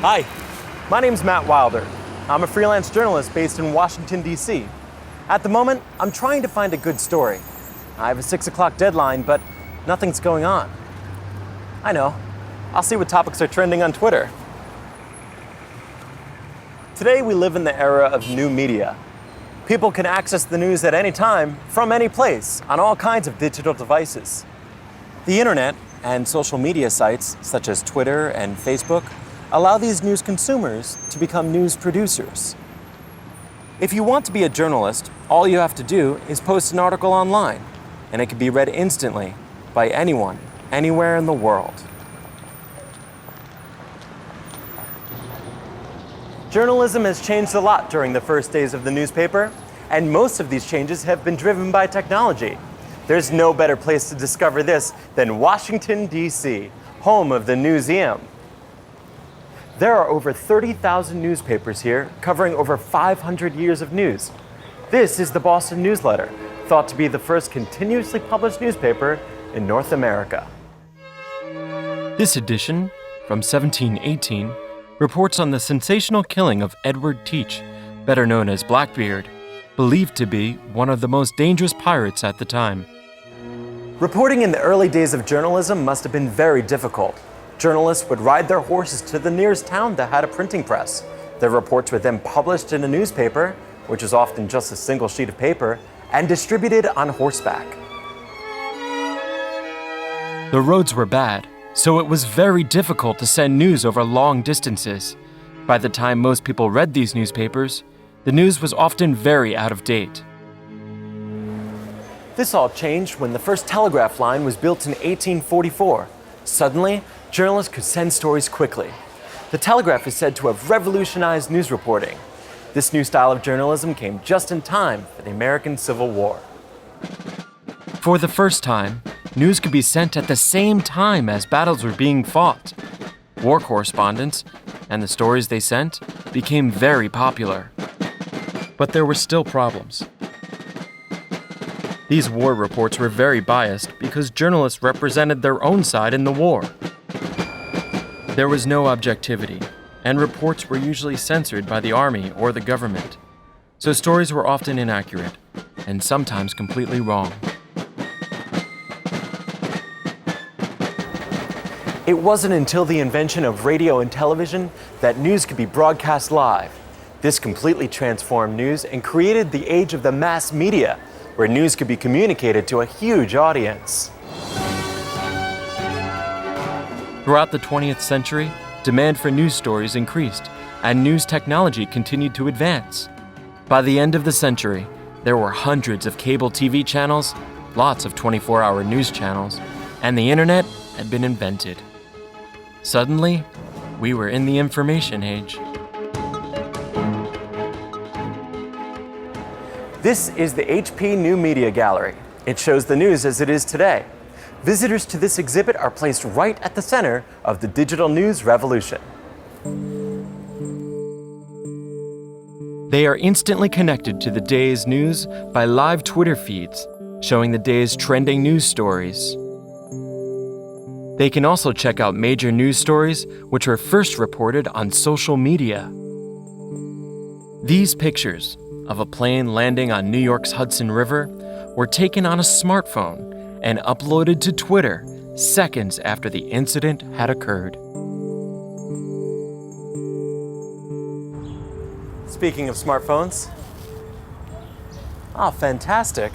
Hi, my name's Matt Wilder. I'm a freelance journalist based in Washington, D.C. At the moment, I'm trying to find a good story. I have a 6 o'clock deadline, but nothing's going on. I know. I'll see what topics are trending on Twitter. Today, we live in the era of new media. People can access the news at any time, from any place, on all kinds of digital devices. The internet and social media sites, such as Twitter and Facebook, allow these news consumers to become news producers. If you want to be a journalist, all you have to do is post an article online, and it can be read instantly by anyone, anywhere in the world. Journalism has changed a lot during the first days of the newspaper, and most of these changes have been driven by technology. There's no better place to discover this than Washington, D.C., home of the Newseum. There are over 30,000 newspapers here, covering over 500 years of news. This is the Boston Newsletter, thought to be the first continuously published newspaper in North America. This edition, from 1718, reports on the sensational killing of Edward Teach, better known as Blackbeard, believed to be one of the most dangerous pirates at the time. Reporting in the early days of journalism must have been very difficult. Journalists would ride their horses to the nearest town that had a printing press. Their reports were then published in a newspaper, which was often just a single sheet of paper, and distributed on horseback. The roads were bad, so it was very difficult to send news over long distances. By the time most people read these newspapers, the news was often very out of date. This all changed when the first telegraph line was built in 1844. Suddenly, journalists could send stories quickly. The telegraph is said to have revolutionized news reporting. This new style of journalism came just in time for the American Civil War. For the first time, news could be sent at the same time as battles were being fought. War correspondents, and the stories they sent, became very popular. But there were still problems. These war reports were very biased because journalists represented their own side in the war. There was no objectivity, and reports were usually censored by the army or the government. So stories were often inaccurate, and sometimes completely wrong. It wasn't until the invention of radio and television that news could be broadcast live. This completely transformed news and created the age of the mass media, where news could be communicated to a huge audience. Throughout the 20th century, demand for news stories increased, and news technology continued to advance. By the end of the century, there were hundreds of cable TV channels, lots of 24-hour news channels, and the internet had been invented. Suddenly, we were in the information age. This is the HP New Media Gallery. It shows the news as it is today. Visitors to this exhibit are placed right at the center of the digital news revolution. They are instantly connected to the day's news by live Twitter feeds, showing the day's trending news stories. They can also check out major news stories which were first reported on social media. These pictures of a plane landing on New York's Hudson River were taken on a smartphone and uploaded to Twitter seconds after the incident had occurred. Speaking of smartphones, fantastic.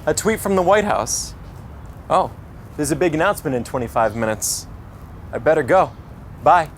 A tweet from the White House. Oh, there's a big announcement in 25 minutes. I better go. Bye.